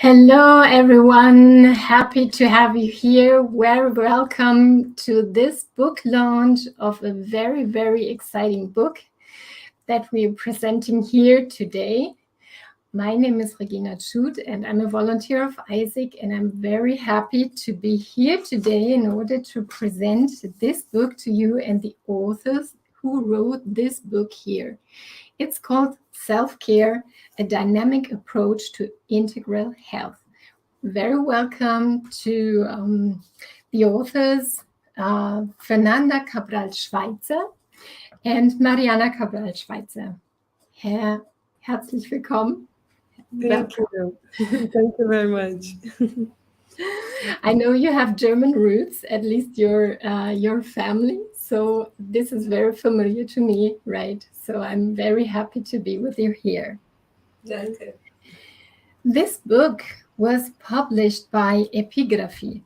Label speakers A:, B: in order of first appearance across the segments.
A: Hello, everyone. Happy to have you here. Very welcome to this book launch of a very, very exciting book that we're presenting here today. My name is Regina Schut, and I'm a volunteer of ISIC, and I'm very happy to be here today in order to present this book to you and the authors who wrote this book here. It's called SelfCare, a dynamic approach to integral health. Very welcome to the authors, Fernanda Cabral Schveitzer and Mariana Cabral Schweitzer. Herzlich willkommen.
B: Thank you. Thank you very much.
A: I know you have German roots, at least your family. So this is very familiar to me, right? So I'm very happy to be with you here.
B: Danke.
A: This book was published by Epigrafe,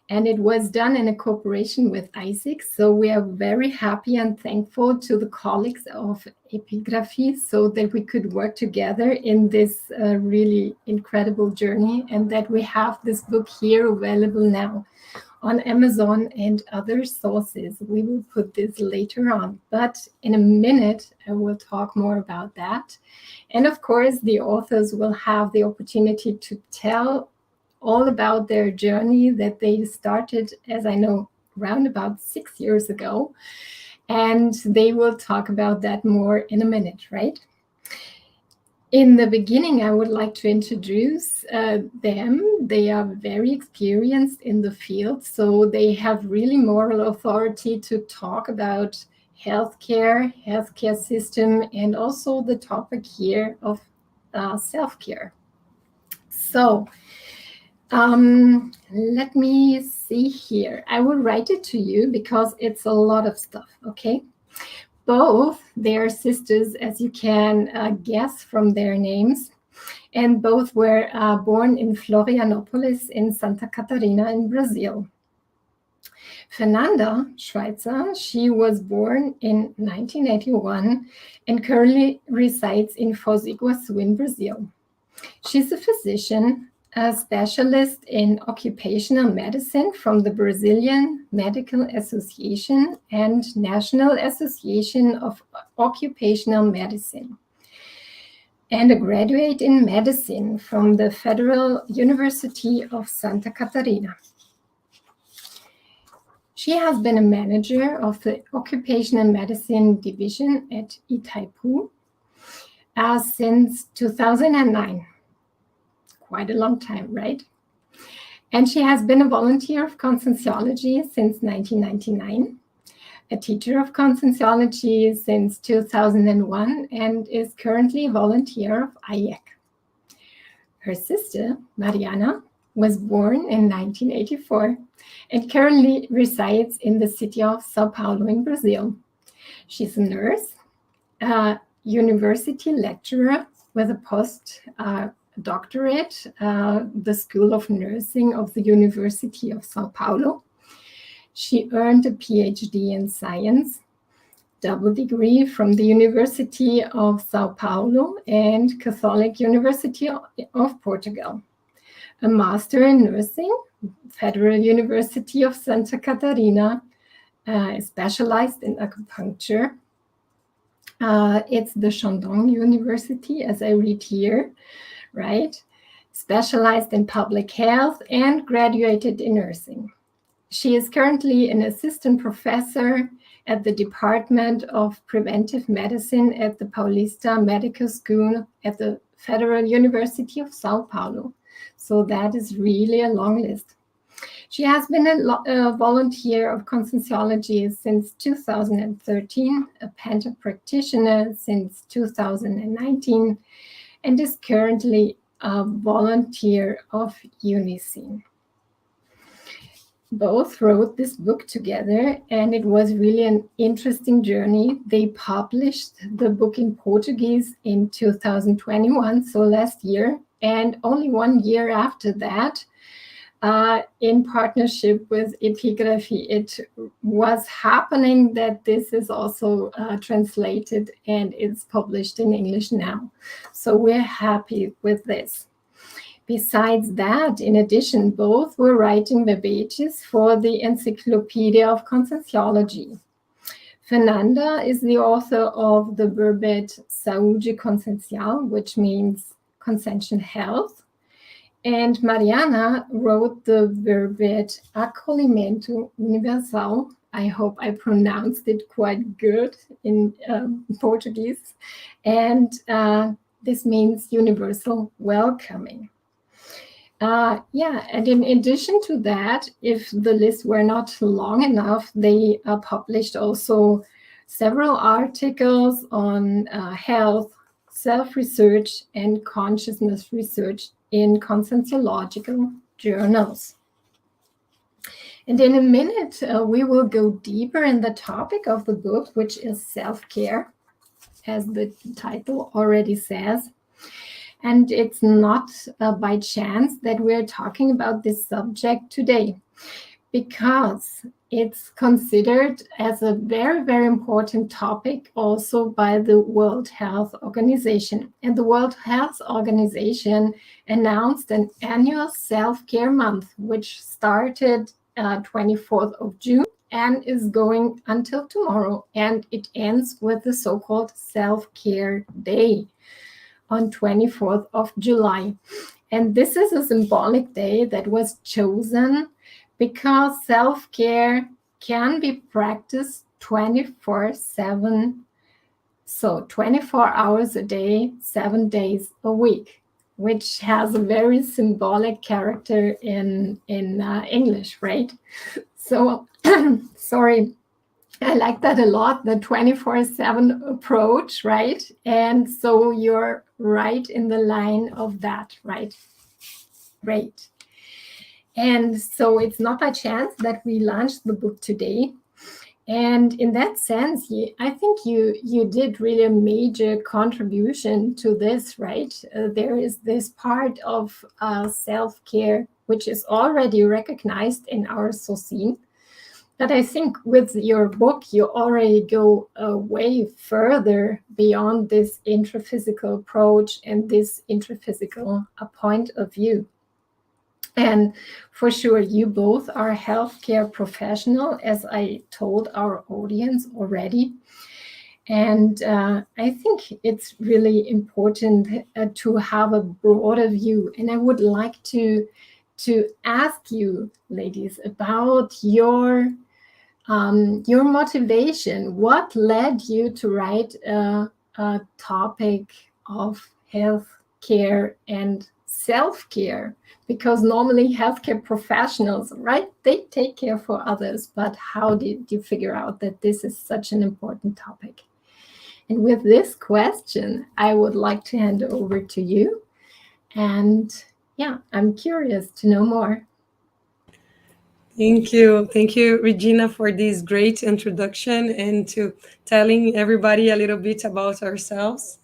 A: and it was done in a cooperation with ISIC. So we are very happy and thankful to the colleagues of Epigrafe so that we could work together in this really incredible journey, and that we have this book here available now on Amazon and other sources. We will put this later on, but in a minute, I will talk more about that. And of course, the authors will have the opportunity to tell all about their journey that they started, as I know, around about 6 years ago. And they will talk about that more in a minute, right? In the beginning, I would like to introduce them. They are very experienced in the field, so they have really moral authority to talk about healthcare system, and also the topic here of self-care. So let me see here. I will write it to you because it's a lot of stuff, okay? Both they are sisters, as you can guess from their names, and both were born in Florianopolis in Santa Catarina in Brazil. Fernanda Schweitzer, she was born in 1981 and currently resides in Foz do Iguaçu in Brazil. She's a physician, a specialist in occupational medicine from the Brazilian Medical Association and National Association of Occupational Medicine, and a graduate in medicine from the Federal University of Santa Catarina. She has been a manager of the Occupational Medicine Division at Itaipu since 2009. Quite a long time, right? And she has been a volunteer of Consensuology since 1999, a teacher of Consensuology since 2001, and is currently a volunteer of ISIC. Her sister, Mariana, was born in 1984 and currently resides in the city of Sao Paulo in Brazil. She's a nurse, a university lecturer with a postdoctorate, the School of Nursing of the University of Sao Paulo. She earned a PhD in science, double degree from the University of Sao Paulo and Catholic University of Portugal, a master in nursing, Federal University of Santa Catarina, specialized in acupuncture. It's the Shandong University, as I read here, right? Specialized in public health and graduated in nursing. She is currently an assistant professor at the Department of Preventive Medicine at the Paulista Medical School at the Federal University of Sao Paulo. So that is really a long list. She has been a volunteer of Consensuology since 2013, a Penta practitioner since 2019, and is currently a volunteer of Unicene. Both wrote this book together, and it was really an interesting journey. They published the book in Portuguese in 2021, so last year, and only 1 year after that, in partnership with Epigrafe, it was happening that this is also translated and it's published in English now. So we're happy with this. Besides that, in addition, both were writing verbages for the Encyclopedia of Consensuology. Fernanda is the author of the verbet Saúde Consciencial, which means consensual health. And Mariana wrote the verbet Acolhimento Universal. I hope I pronounced it quite good in Portuguese. And this means universal welcoming. And in addition to that, if the list were not long enough, they published also several articles on health, self-research, and consciousness research in consensuological journals. And in a minute, we will go deeper in the topic of the book, which is self-care, as the title already says. And it's not by chance that we're talking about this subject today, because it's considered as a very, very important topic also by the World Health Organization. And the World Health Organization announced an annual self-care month, which started 24th of June and is going until tomorrow. And it ends with the so-called Self-Care Day on 24th of July. And this is a symbolic day that was chosen because self-care can be practiced 24/7, so 24 hours a day, 7 days a week, which has a very symbolic character in English, right? So, sorry, I like that a lot, the 24/7 approach, right? And so you're right in the line of that, right? Great. And so it's not by chance that we launched the book today. And in that sense, I think you did really a major contribution to this, right? There is this part of self-care, which is already recognized in our society. But I think with your book, you already go way further beyond this intraphysical approach and this intraphysical point of view. And for sure, you both are healthcare professional, as I told our audience already. And I think it's really important to have a broader view. And I would like to ask you, ladies, about your motivation. What led you to write a topic of health care and self-care? Because normally healthcare professionals, right, they take care for others, but how did you figure out that this is such an important topic? And with this question, I would like to hand over to you. And yeah, I'm curious to know more.
B: Thank you, Regina, for this great introduction and to telling everybody a little bit about ourselves.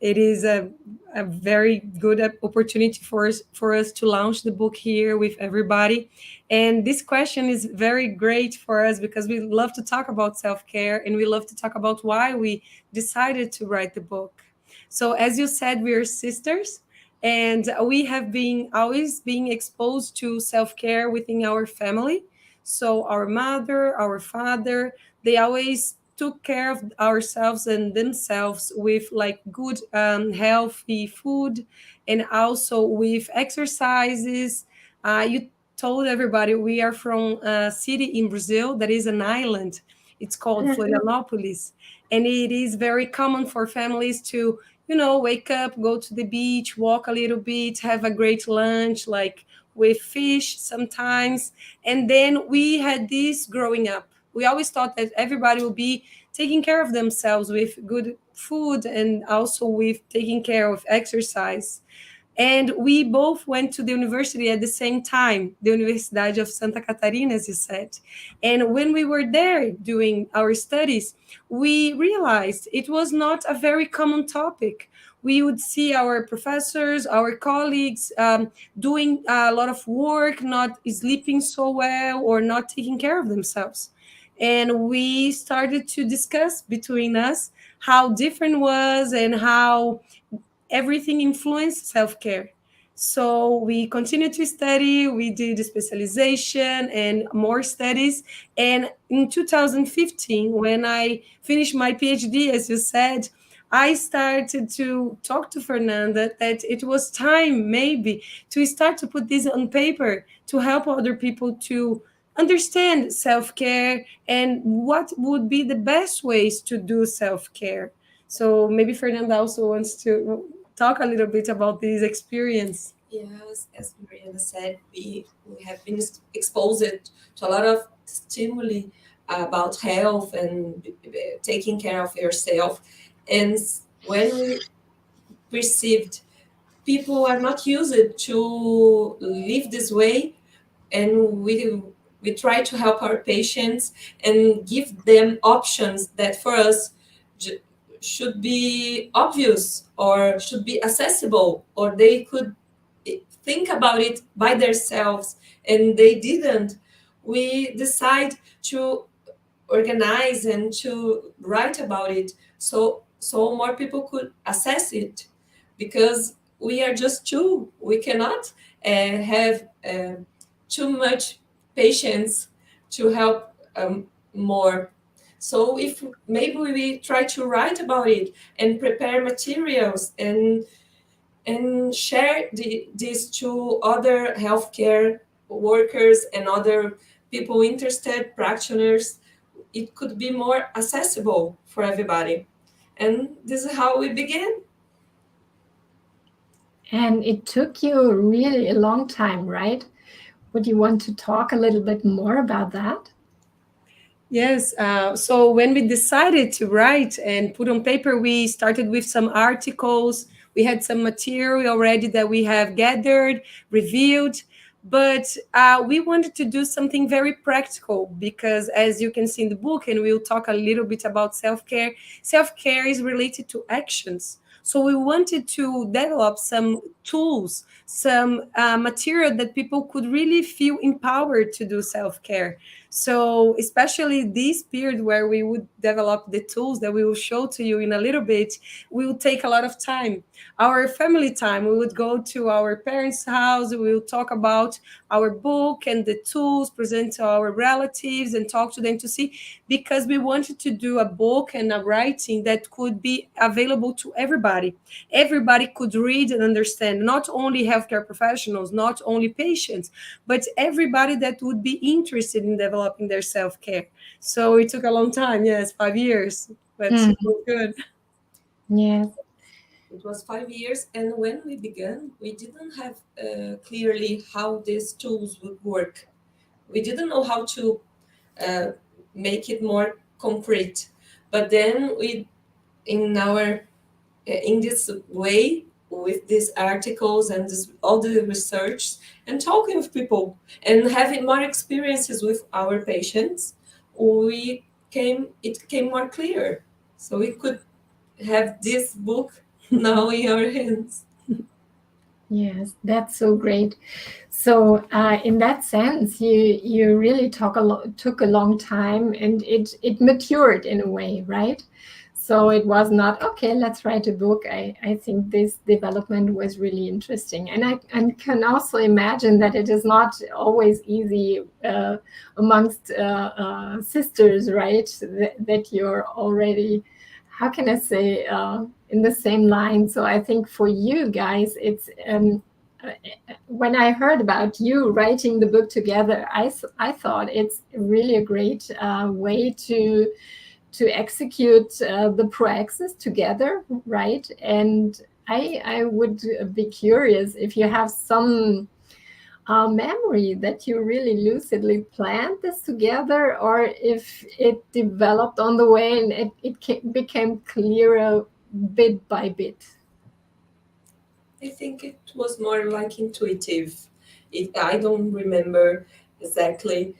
B: It is a very good opportunity for us to launch the book here with everybody. And this question is very great for us because we love to talk about self-care and we love to talk about why we decided to write the book. So as you said, we are sisters. And we have been always being exposed to self-care within our family. So our mother, our father, they always took care of ourselves and themselves with like good, healthy food and also with exercises. You told everybody we are from a city in Brazil that is an island. It's called Florianopolis. And it is very common for families to wake up, go to the beach, walk a little bit, have a great lunch, like with fish sometimes. And then we had this growing up. We always thought that everybody would be taking care of themselves with good food and also with taking care of exercise. And we both went to the university at the same time, the Universidade of Santa Catarina, as you said. And when we were there doing our studies, we realized it was not a very common topic. We would see our professors, our colleagues doing a lot of work, not sleeping so well, or not taking care of themselves. And we started to discuss between us how different was and how everything influenced self-care. So we continued to study, we did a specialization and more studies. And in 2015, when I finished my PhD, as you said, I started to talk to Fernanda that it was time maybe to start to put this on paper to help other people to understand self-care and what would be the best ways to do self-care. So maybe Fernanda also wants to talk a little bit about this experience.
C: Yes, as Mariana said, we have been exposed to a lot of stimuli about health and taking care of yourself. And when we perceived people are not used to live this way, and we try to help our patients and give them options that for us should be obvious or should be accessible, or they could think about it by themselves, and they didn't. We decide to organize and to write about it, so more people could access it, because we are just two. We cannot have too much patience to help more. So if maybe we try to write about it and prepare materials and share this to other healthcare workers and other people interested, practitioners, it could be more accessible for everybody. And this is how we began.
A: And it took you really a long time, right? Would you want to talk a little bit more about that?
B: Yes. So when we decided to write and put on paper, we started with some articles. We had some material already that we have gathered, reviewed, but we wanted to do something very practical because, as you can see in the book, and we'll talk a little bit about self-care, self-care is related to actions. So we wanted to develop some tools, some material that people could really feel empowered to do self-care. So, especially this period where we would develop the tools that we will show to you in a little bit, will take a lot of time. Our family time, we would go to our parents' house, we will talk about our book and the tools, present to our relatives and talk to them to see, because we wanted to do a book and a writing that could be available to everybody. Everybody could read and understand, not only healthcare professionals, not only patients, but everybody that would be interested in developing their self-care. So it took a long time, yes, 5 years, but it was good.
A: Yes.
C: It was 5 years, and when we began, we didn't have clearly how these tools would work. We didn't know how to uh, make it more concrete. But then in this way, with these articles and all the research and talking with people and having more experiences with our patients, it came more clear. So we could have this book now in our hands.
A: Yes, that's so great. So, in that sense, you really took a long time, and it matured in a way, right? So it was not okay. Let's write a book. I think this development was really interesting, and I can also imagine that it is not always easy amongst sisters, right? That you're already, how can I say, in the same line. So I think for you guys, it's when I heard about you writing the book together, I thought it's really a great way to execute the praxis together, right? And I would be curious if you have some memory that you really lucidly planned this together, or if it developed on the way and it became clearer bit by bit.
C: I think it was more like intuitive. I don't remember exactly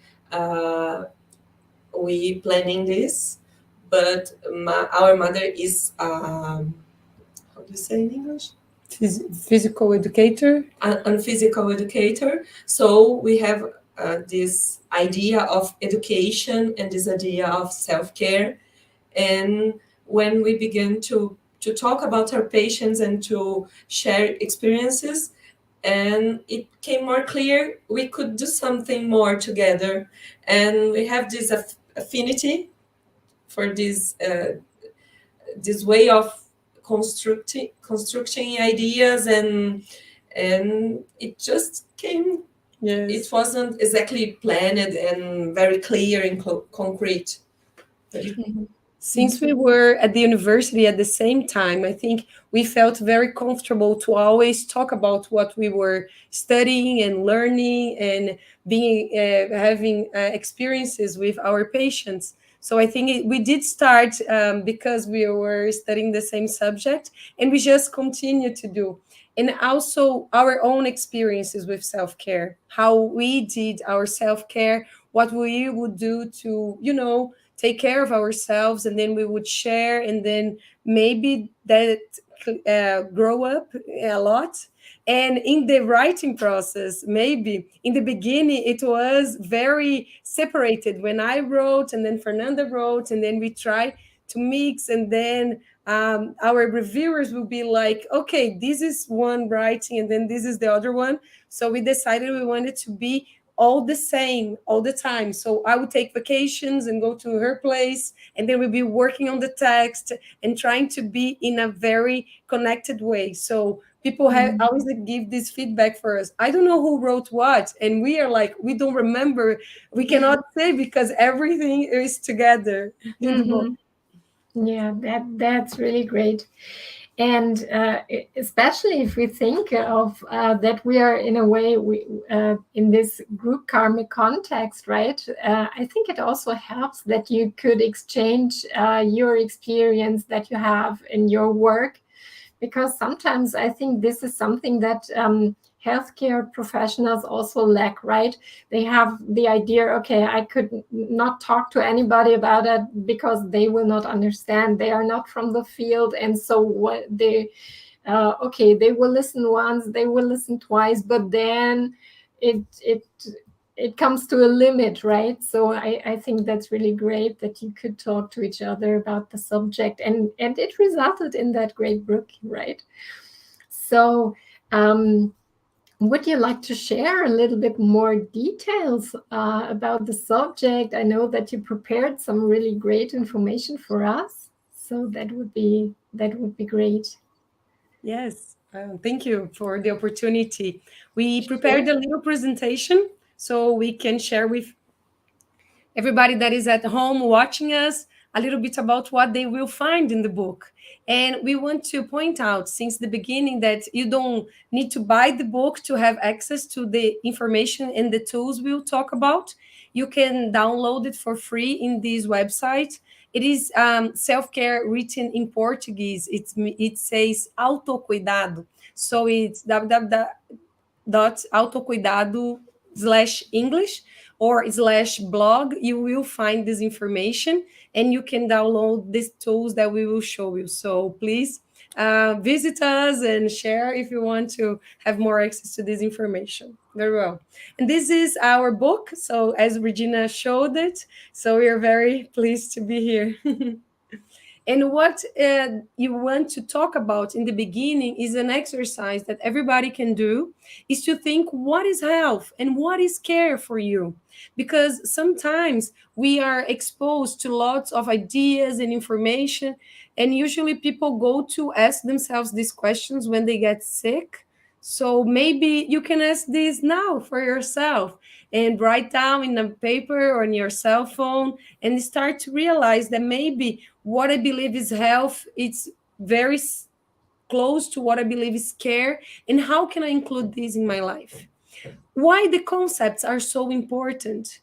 C: we planning this, but our mother is how do you say in English?
B: Physical educator.
C: A physical educator. So we have this idea of education and this idea of self-care. And when we begin to talk about our patients and to share experiences, and it became more clear we could do something more together, and we have this affinity for this way of constructing ideas, and it just came.
B: Yes.
C: It wasn't exactly planned and very clear and concrete.
B: Since we were at the university at the same time, I think we felt very comfortable to always talk about what we were studying and learning and being having experiences with our patients. So I think we did start because we were studying the same subject, and we just continue to do. And also our own experiences with self-care, how we did our self-care, what we would do to, take care of ourselves, and then we would share, and then maybe that grow up a lot. And in the writing process, maybe in the beginning it was very separated, when I wrote and then Fernanda wrote, and then we try to mix, and then our reviewers will be like, okay, this is one writing and then this is the other one. So we decided we wanted to be all the same all the time. So I would take vacations and go to her place, and then we'd be working on the text and trying to be in a very connected way. So people have always give this feedback for us. I don't know who wrote what, and we are like, we don't remember. We cannot say because everything is together in the book.
A: Yeah, that's really great. And especially if we think of that we are in a way in this group karmic context, right? I think it also helps that you could exchange your experience that you have in your work, because sometimes I think this is something that healthcare professionals also lack, right? They have the idea, okay, I could not talk to anybody about it because they will not understand. They are not from the field. And so what they, okay, they will listen once, they will listen twice, but then it comes to a limit, right? So I think that's really great that you could talk to each other about the subject, and it resulted in that great book, right? So would you like to share a little bit more details about the subject? I know that you prepared some really great information for us, so that would be great.
B: Yes, thank you for the opportunity. We prepared a little presentation so we can share with everybody that is at home watching us a little bit about what they will find in the book. And we want to point out since the beginning that you don't need to buy the book to have access to the information and the tools we'll talk about. You can download it for free in this website. It is self-care written in Portuguese. It says autocuidado. So it's www.autocuidado/English or /blog. You will find this information, and you can download these tools that we will show you. So please visit us and share if you want to have more access to this information. Very well. And this is our book. So as Regina showed it, so we are very pleased to be here. And what you want to talk about in the beginning is an exercise that everybody can do, is to think what is health and what is care for you. Because sometimes we are exposed to lots of ideas and information, and usually people go to ask themselves these questions when they get sick. So maybe you can ask this now for yourself and write down in a paper or on your cell phone and start to realize that maybe what I believe is health, it's very close to what I believe is care, and how can I include this in my life? Why the concepts are so important?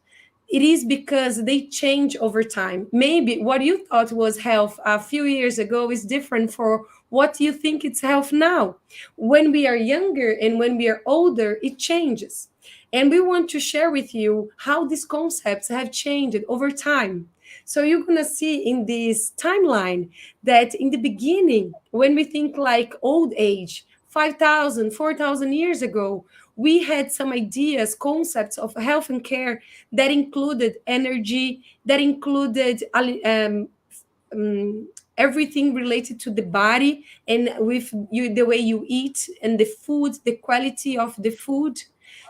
B: It is because they change over time. Maybe what you thought was health a few years ago is different for what you think it's health now. When we are younger and when we are older, it changes. And we want to share with you how these concepts have changed over time. So you're going to see in this timeline that in the beginning, when we think like old age, 5,000, 4,000 years ago, we had some ideas, concepts of health and care that included energy, that included everything related to the body, and with you, the way you eat, and the food, the quality of the food.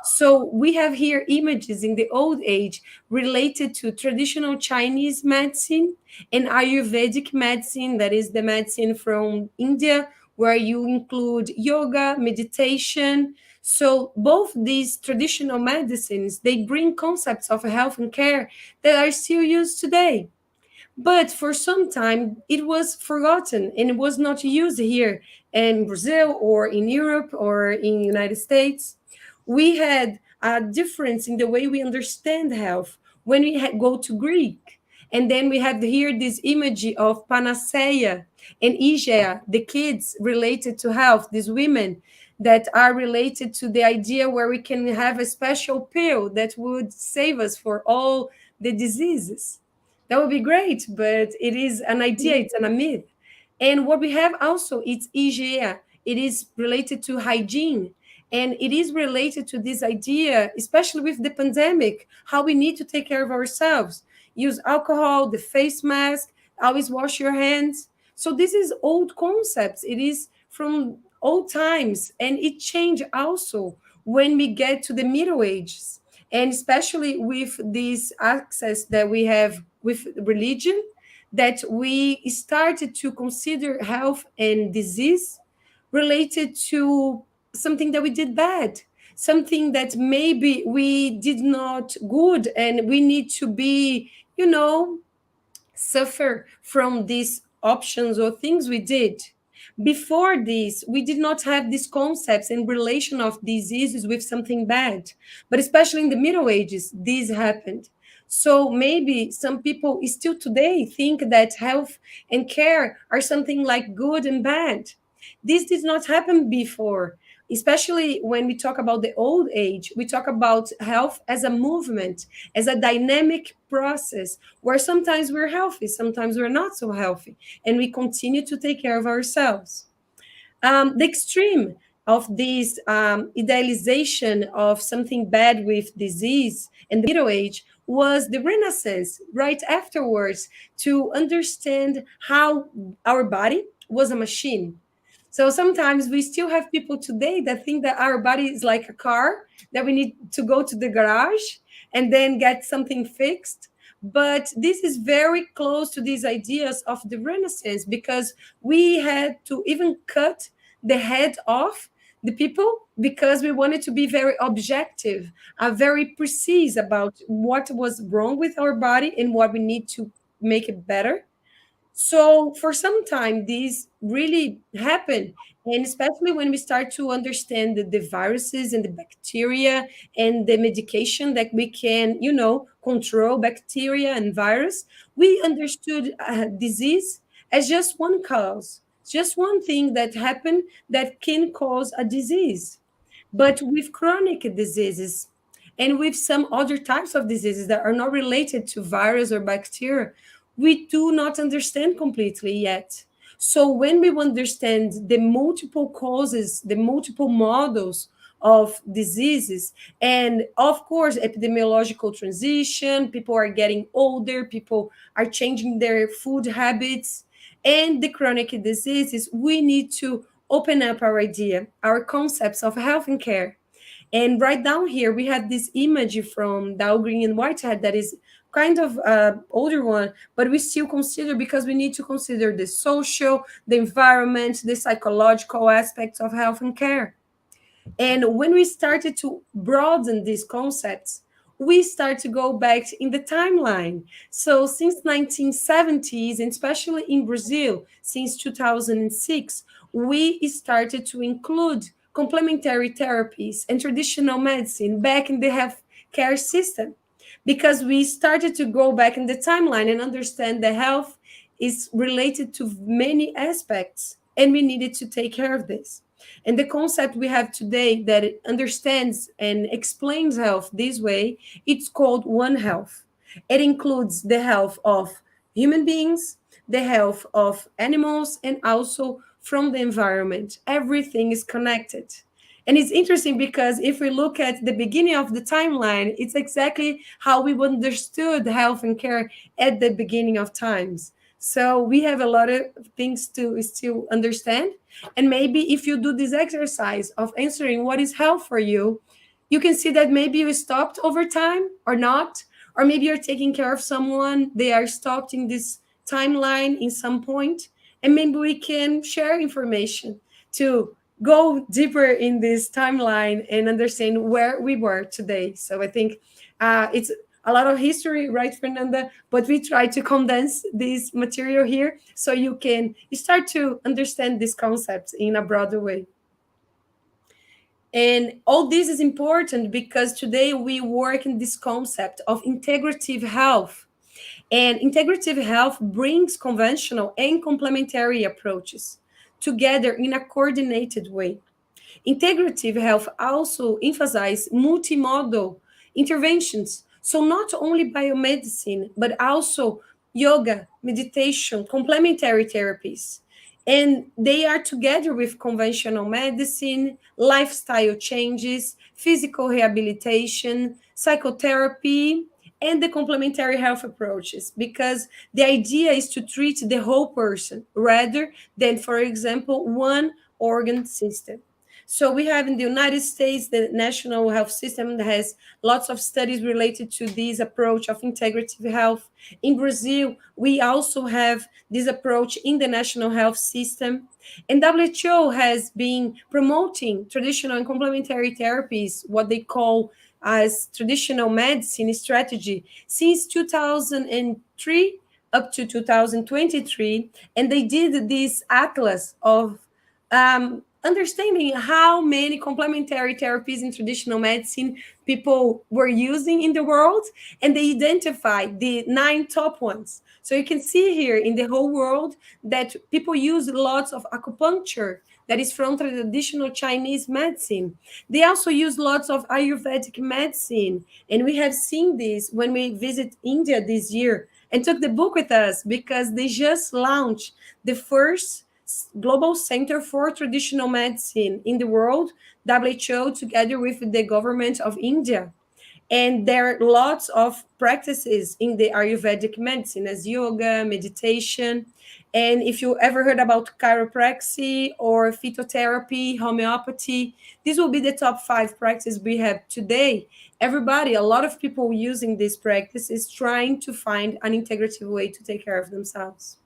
B: So we have here images in the old age related to traditional Chinese medicine and Ayurvedic medicine, that is the medicine from India, where you include yoga, meditation. So both these traditional medicines, they bring concepts of health and care that are still used today. But for some time, it was forgotten and it was not used here in Brazil or in Europe or in the United States. We had a difference in the way we understand health when we go to Greek. And then we have here this image of Panacea and Igea, the kids related to health, these women that are related to the idea where we can have a special pill that would save us for all the diseases. That would be great, but it is an idea, it's a myth. And what we have also, it's IgE. It is related to hygiene. And it is related to this idea, especially with the pandemic, how we need to take care of ourselves. Use alcohol, the face mask, always wash your hands. So this is old concepts. It is from old times. And it changed also when we get to the Middle Ages. And especially with this access that we have with religion, that we started to consider health and disease related to something that we did bad, something that maybe we did not good, and we need to be, suffer from these options or things we did. Before this, we did not have these concepts and relation of diseases with something bad. But especially in the Middle Ages, this happened. So maybe some people still today think that health and care are something like good and bad. This did not happen before. Especially when we talk about the old age, we talk about health as a movement, as a dynamic process where sometimes we're healthy, sometimes we're not so healthy, and we continue to take care of ourselves. The extreme of this idealization of something bad with disease in the Middle Age was the Renaissance, right afterwards, to understand how our body was a machine. So sometimes we still have people today that think that our body is like a car, that we need to go to the garage and then get something fixed. But this is very close to these ideas of the Renaissance, because we had to even cut the head off the people because we wanted to be very objective, very precise about what was wrong with our body and what we need to make it better. So for some time, these really happen. And especially when we start to understand the viruses and the bacteria and the medication that we can, control bacteria and virus, we understood disease as just one cause, just one thing that happened that can cause a disease. But with chronic diseases and with some other types of diseases that are not related to virus or bacteria, we do not understand completely yet. So when we understand the multiple causes, the multiple models of diseases, and of course, epidemiological transition, people are getting older, people are changing their food habits, and the chronic diseases, we need to open up our idea, our concepts of health and care. And right down here, we have this image from Dahlgren and Whitehead that is kind of older one, but we still consider, because we need to consider the social, the environment, the psychological aspects of health and care. And when we started to broaden these concepts, we start to go back in the timeline. So since 1970s, and especially in Brazil, since 2006, we started to include complementary therapies and traditional medicine back in the health care system, because we started to go back in the timeline and understand that health is related to many aspects, and we needed to take care of this. And the concept we have today that it understands and explains health this way, it's called One Health. It includes the health of human beings, the health of animals, and also from the environment. Everything is connected. And it's interesting because if we look at the beginning of the timeline, it's exactly how we understood health and care at the beginning of times. So we have a lot of things to still understand. And maybe if you do this exercise of answering what is health for you, you can see that maybe you stopped over time or not, or maybe you're taking care of someone, they are stopped in this timeline in some point, and maybe we can share information to go deeper in this timeline and understand where we were today. So I think it's a lot of history, right, Fernanda? But we try to condense this material here so you can start to understand these concepts in a broader way. And all this is important because today we work in this concept of integrative health. And integrative health brings conventional and complementary approaches together in a coordinated way. Integrative health also emphasizes multimodal interventions. So not only biomedicine, but also yoga, meditation, complementary therapies. And they are together with conventional medicine, lifestyle changes, physical rehabilitation, psychotherapy, and the complementary health approaches, because the idea is to treat the whole person rather than, for example, one organ system. So we have in the United States, the national health system that has lots of studies related to this approach of integrative health. In Brazil, we also have this approach in the national health system. And WHO has been promoting traditional and complementary therapies, what they call as traditional medicine strategy, since 2003 up to 2023. And they did this atlas of understanding how many complementary therapies in traditional medicine people were using in the world, and they identified the 9 top ones. So you can see here in the whole world that people use lots of acupuncture that is from traditional Chinese medicine. They also use lots of Ayurvedic medicine, and we have seen this when we visit India this year and took the book with us because they just launched the first global center for traditional medicine in the world, WHO, together with the government of India. And there are lots of practices in the Ayurvedic medicine as yoga, meditation. And if you ever heard about chiropractic or phytotherapy, homeopathy, these will be the top 5 practices we have today. Everybody, a lot of people using this practice is trying to find an integrative way to take care of themselves.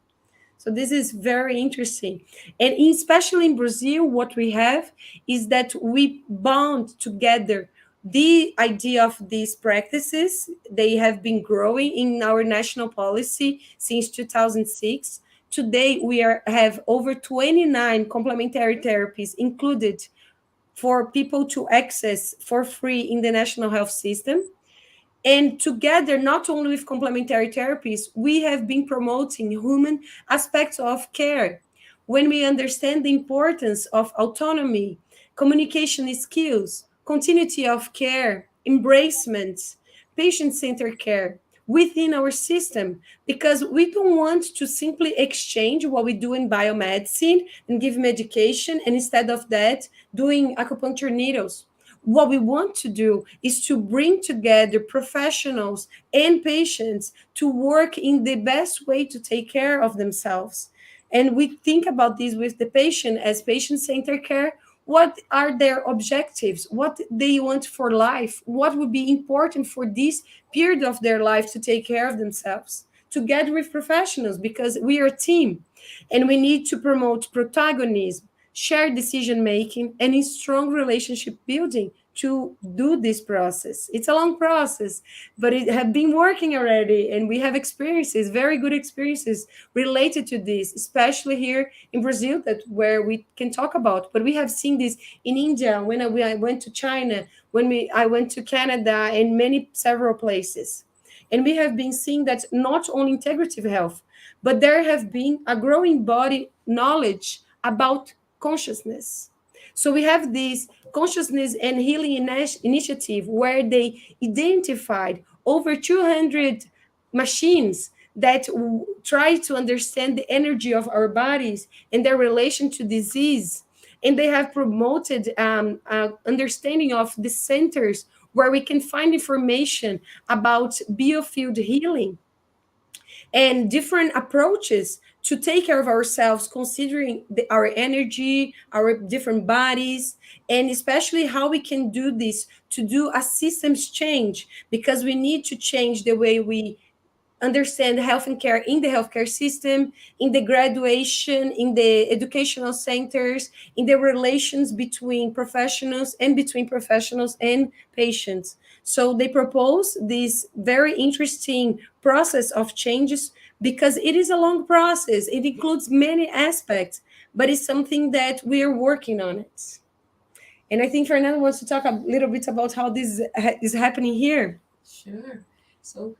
B: So this is very interesting. And especially in Brazil, what we have is that we bound together the idea of these practices. They have been growing in our national policy since 2006. Today, have over 29 complementary therapies included for people to access for free in the national health system. And together, not only with complementary therapies, we have been promoting human aspects of care. When we understand the importance of autonomy, communication skills, continuity of care, embracement, patient-centered care within our system, because we don't want to simply exchange what we do in biomedicine and give medication, and instead of that, doing acupuncture needles. What we want to do is to bring together professionals and patients to work in the best way to take care of themselves. And we think about this with the patient as patient-centered care. What are their objectives? What they want for life? What would be important for this period of their life to take care of themselves? Together with professionals, because we are a team and we need to promote protagonism, shared decision making, and in strong relationship building to do this process. It's a long process, but it has been working already, and we have experiences, very good experiences related to this, especially here in Brazil, that where we can talk about. But we have seen this in India, when I went to China, I went to Canada, and several places. And we have been seeing that not only integrative health, but there have been a growing body knowledge about consciousness. So we have this consciousness and healing initiative where they identified over 200 machines that try to understand the energy of our bodies and their relation to disease. And they have promoted understanding of the centers where we can find information about biofield healing. and different approaches to take care of ourselves, considering our energy, our different bodies, and especially how we can do this to do a systems change, because we need to change the way we understand health and care in the healthcare system, in the graduation, in the educational centers, in the relations between professionals and between professionals and patients. So they propose this very interesting process of changes, because it is a long process. It includes many aspects, but it's something that we're working on it. And I think Fernanda wants to talk a little bit about how this is happening here.
C: Sure. So,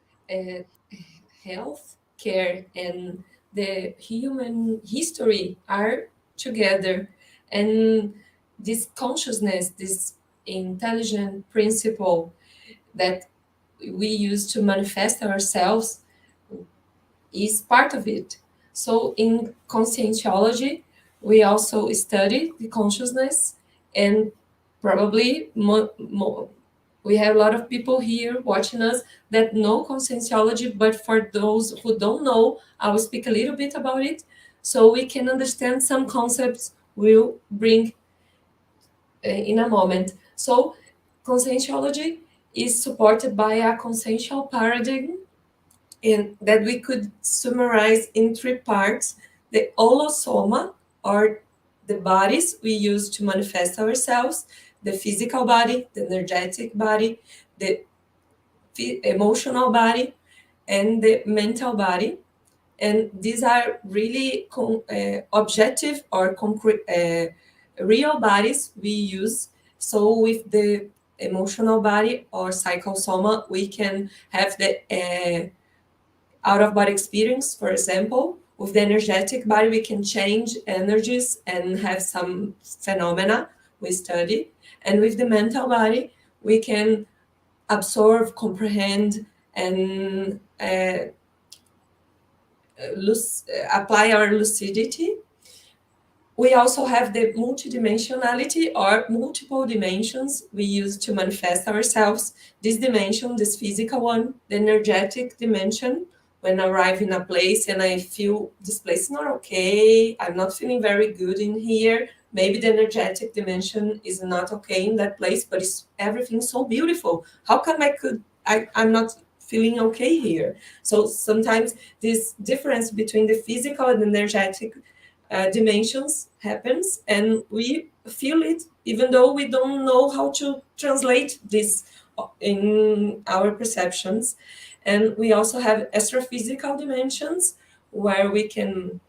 C: health care and the human history are together, and this consciousness, this intelligent principle that we use to manifest ourselves is part of it. So in Conscientiology, we also study the consciousness, and probably we have a lot of people here watching us that know Conscientiology, but for those who don't know, I will speak a little bit about it so we can understand some concepts we'll bring in a moment. So Conscientiology is supported by a consensual paradigm, and that we could summarize in three parts: the holosoma, or the bodies we use to manifest ourselves, the physical body, the energetic body, the emotional body, and the mental body. And these are really objective or concrete, real bodies we use. So with the emotional body or psychosoma, we can have the out-of-body experience, for example. With the energetic body, we can change energies and have some phenomena we study. And with the mental body, we can absorb, comprehend, and apply our lucidity. We also have the multidimensionality, or multiple dimensions we use to manifest ourselves. This dimension, this physical one, the energetic dimension, when I arrive in a place and I feel this place is not okay, I'm not feeling very good in here. Maybe the energetic dimension is not okay in that place, but it's everything so beautiful. How come I'm not feeling okay here? So sometimes this difference between the physical and energetic dimensions happens, and we feel it even though we don't know how to translate this in our perceptions. And we also have astrophysical dimensions, where we can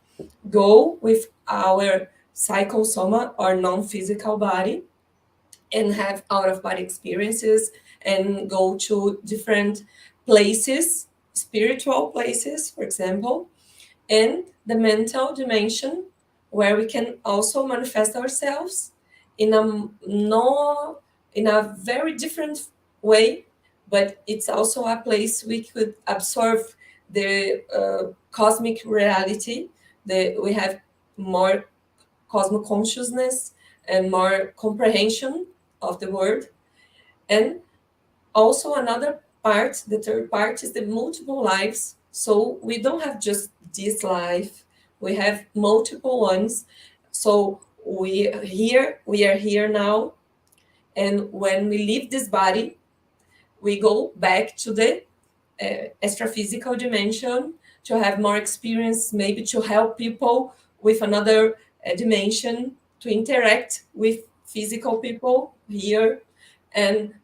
C: go with our psychosoma or non-physical body and have out-of-body experiences and go to different places, spiritual places, for example. And the mental dimension, where we can also manifest ourselves in a very different way, but it's also a place we could absorb the cosmic reality. We have more cosmic consciousness and more comprehension of the world. And also another part, the third part, is the multiple lives. So we don't have just this life, we have multiple ones. So we are here now, and when we leave this body, we go back to the astrophysical dimension to have more experience, maybe to help people with another dimension, to interact with physical people here, and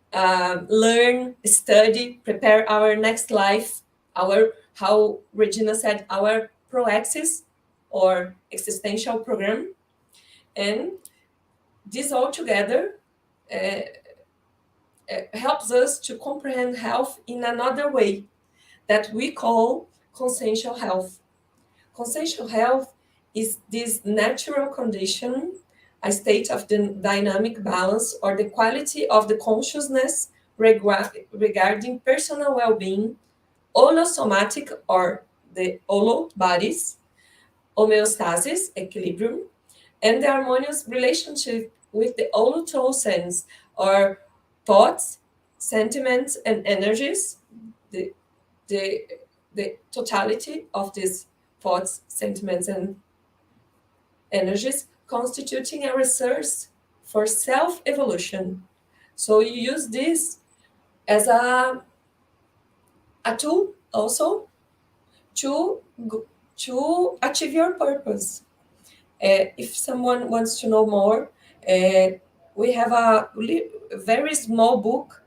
C: learn, study, prepare our next life, how Regina said, our proaxis or existential program. And this all together helps us to comprehend health in another way that we call consensual health. Consensual health is this natural condition, a state of the dynamic balance or the quality of the consciousness regarding personal well-being, holosomatic or the holo bodies, homeostasis, equilibrium, and the harmonious relationship with the holotosens or thoughts, sentiments, and energies, the the totality of these thoughts, sentiments, and energies, constituting a resource for self-evolution. So you use this as a tool also to achieve your purpose. If someone wants to know more, we have a very small book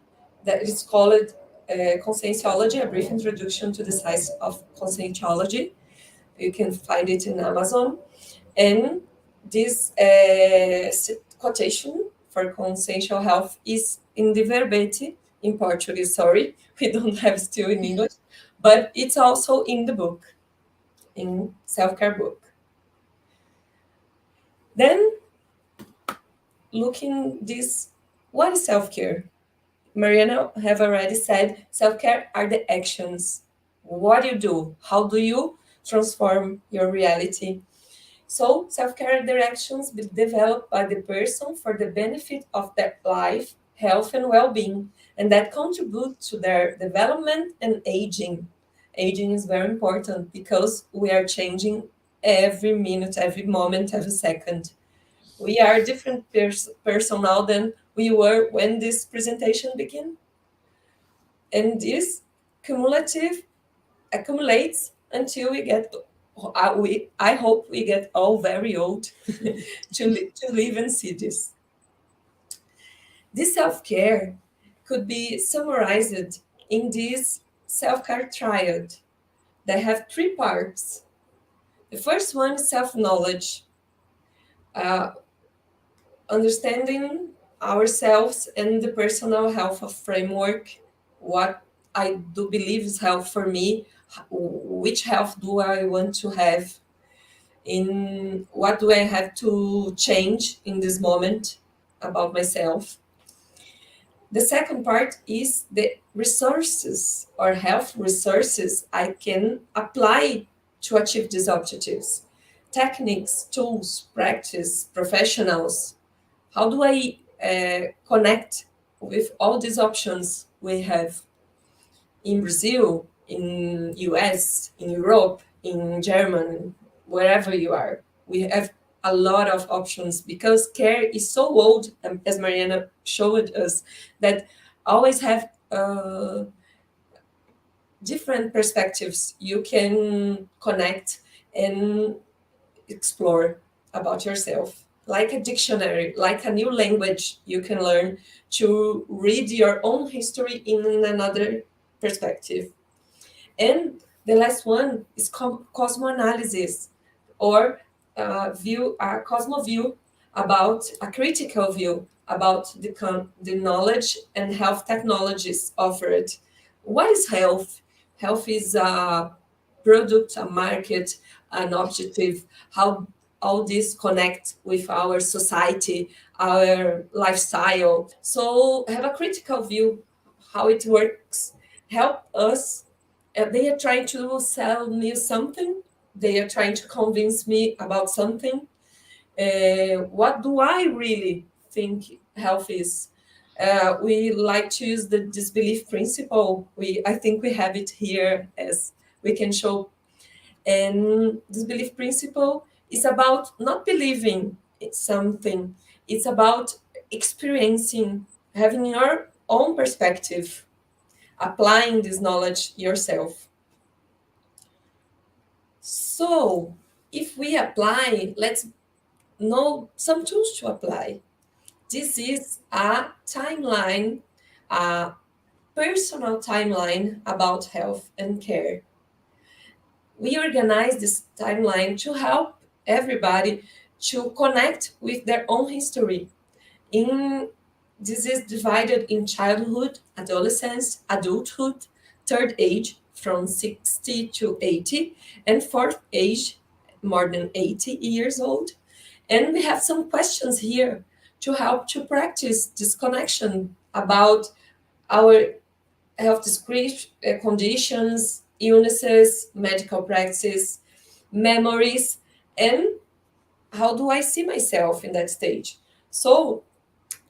C: that is called Consensuology, a brief introduction to the science of Consensuology. You can find it in Amazon. And this quotation for consensual health is in the verbete in Portuguese. Sorry, we don't have still in English, but it's also in the book, in self-care book. Then, looking this, what is self-care? Mariana have already said self-care are the actions. What you do, how do you transform your reality? So self-care directions be developed by the person for the benefit of their life, health, and well-being, and that contribute to their development and aging. Aging is very important because we are changing every minute, every moment, every second. We are a different person now than we were when this presentation began. And this cumulative accumulates until we get, I hope we get all very old to live and see this. This self-care could be summarized in this self-care triad that have three parts. The first one is self-knowledge, understanding ourselves and the personal health of framework, what I do believe is health for me, which health do I want to have, in what do I have to change in this moment about myself. The second part is the resources or health resources I can apply to achieve these objectives. Techniques, tools, practice, professionals. How do I connect with all these options we have in Brazil, in US, in Europe, in Germany, wherever you are? We have a lot of options because care is so old, as Mariana showed us, that always have different perspectives you can connect and explore about yourself. Like a dictionary, like a new language you can learn to read your own history in another perspective. And the last one is cosmoanalysis, or a cosmo view, about a critical view about the knowledge and health technologies offered. What is health? Health is a product, a market, an objective. How all this connect with our society, our lifestyle. So have a critical view how it works. Help us. They are trying to sell me something. They are trying to convince me about something. What do I really think health is? We like to use the disbelief principle. I think we have it here as we can show. And this belief principle is about not believing in something. It's about experiencing, having your own perspective, applying this knowledge yourself. So if we apply, let's know some tools to apply. This is a timeline, a personal timeline about health and care. We organize this timeline to help everybody to connect with their own history. This is divided in childhood, adolescence, adulthood, third age from 60 to 80, and fourth age, more than 80 years old. And we have some questions here to help to practice this connection about our health conditions, illnesses, medical practice, memories, and how do I see myself in that stage. So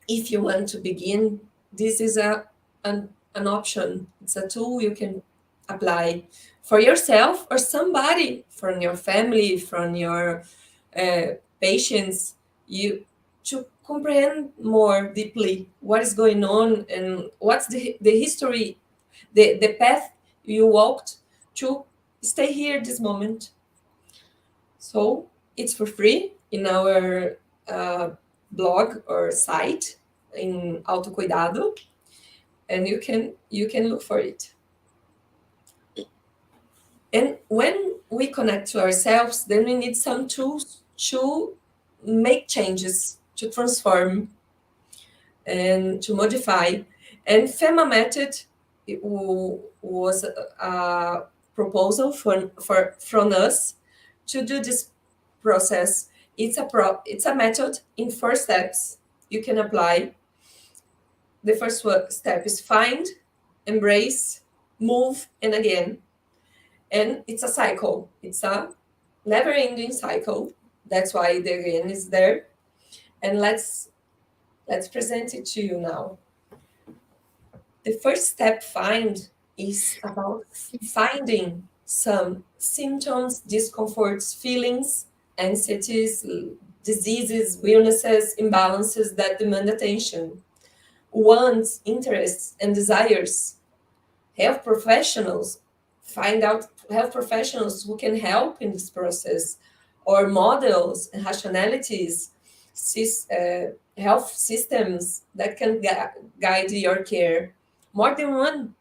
C: if you want to begin, this is an option. It's a tool you can apply for yourself or somebody from your family, from your patients, you to comprehend more deeply what is going on and what's the history, the path you walked to stay here this moment. So it's for free in our blog or site in Autocuidado, and you can look for it. And when we connect to ourselves, then we need some tools to make changes, to transform, and to modify. And Femsa Method was a proposal from us to do this process. It's a method in 4 steps you can apply. The first step is find, embrace, move, and again. And it's a cycle. It's a never-ending cycle. That's why the again is there. And let's present it to you now. The first step, find, is about finding some symptoms, discomforts, feelings, anxieties, diseases, illnesses, imbalances that demand attention, wants, interests, and desires. Health professionals, find out health professionals who can help in this process, or models and rationalities, health systems that can guide your care. More than one.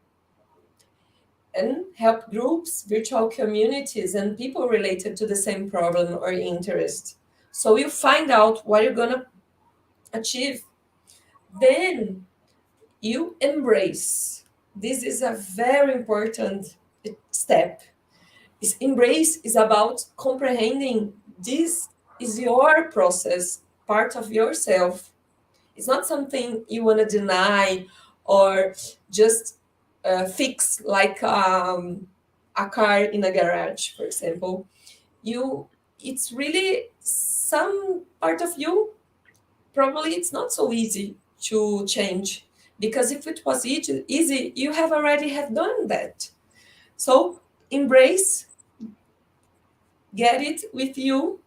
C: And help groups, virtual communities, and people related to the same problem or interest. So you find out what you're going to achieve. Then you embrace. This is a very important step. Embrace is about comprehending this is your process, part of yourself. It's not something you want to deny or just fix, like a car in a garage, for example. It's really some part of you. Probably it's not so easy to change, because if it was easy, you already have done that. So embrace, get it with you,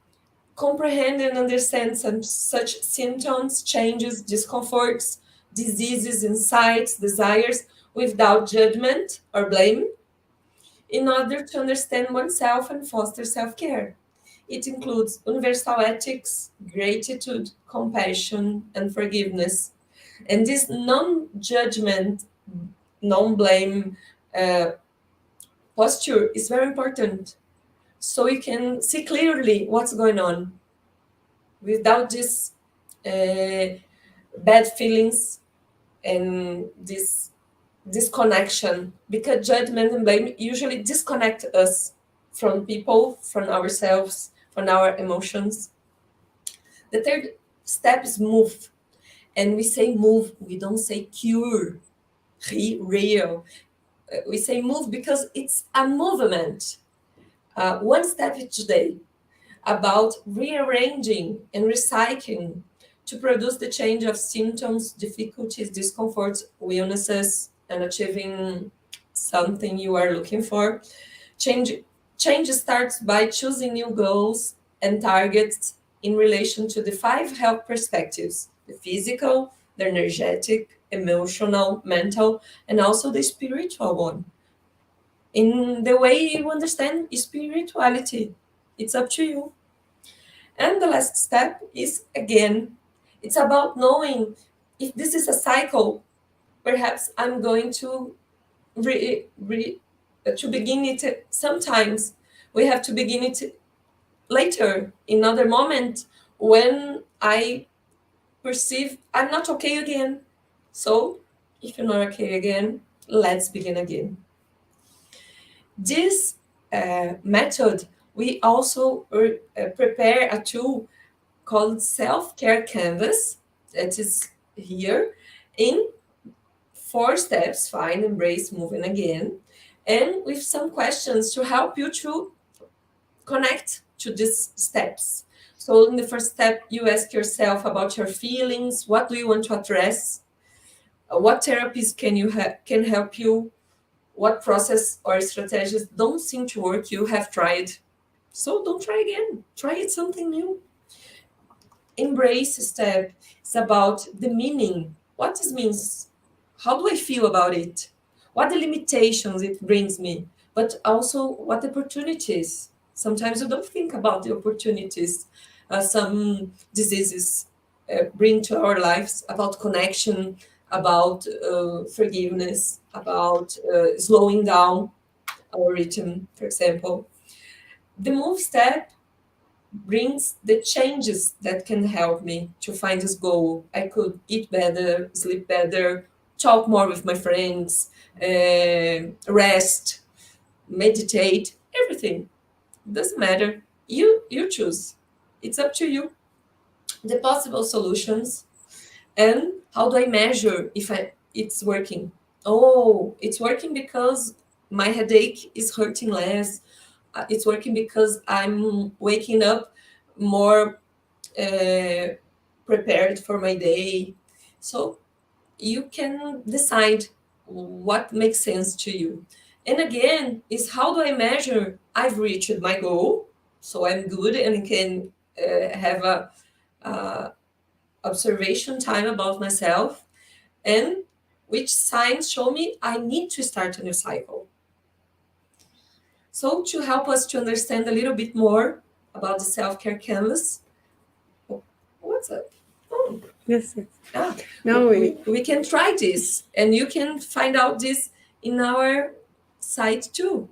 C: comprehend and understand some such symptoms, changes, discomforts, diseases, insights, desires, without judgment or blame, in order to understand oneself and foster self-care. It includes universal ethics, gratitude, compassion, and forgiveness. And this non-judgment, non-blame posture is very important, so you can see clearly what's going on without this bad feelings and this disconnection, because judgment and blame usually disconnect us from people, from ourselves, from our emotions. The third step is move. And we say move, we don't say cure, real. We say move because it's a movement. One step each day, about rearranging and recycling to produce the change of symptoms, difficulties, discomforts, illnesses, and achieving something you are looking for. Change starts by choosing new goals and targets in relation to the 5 health perspectives: the physical, the energetic, emotional, mental, and also the spiritual one. In the way you understand spirituality, it's up to you. And the last step is, again, it's about knowing if this is a cycle. Perhaps I'm going to to begin it. Sometimes we have to begin it later, in another moment, when I perceive I'm not okay again. So if you're not okay again, let's begin again. This method, we also prepare a tool called SelfCare Canvas, that is here in 4 steps: find, embrace, move, and again, and with some questions to help you to connect to these steps. So in the first step, you ask yourself about your feelings. What do you want to address? What therapies can help you? what process or strategies don't seem to work, you have tried. So don't try again. Try it something new. Embrace step is about the meaning. What this means? How do I feel about it? What the limitations it brings me, but also what the opportunities. Sometimes you don't think about the opportunities some diseases bring to our lives, about connection, about forgiveness, about slowing down our rhythm, for example. The move step brings the changes that can help me to find this goal. I could eat better, sleep better, talk more with my friends, rest, meditate, everything. Doesn't matter. You choose. It's up to you. The possible solutions and how do I measure if it's working? Oh, it's working because my headache is hurting less. It's working because I'm waking up more prepared for my day. So you can decide what makes sense to you. And again, is how do I measure I've reached my goal? So I'm good and can have a observation time about myself, and which signs show me I need to start a new cycle. So to help us to understand a little bit more about the self-care canvas, what's up? Oh,
B: Yes.
C: ah,
B: No,
C: we can try this, and you can find out this in our site too.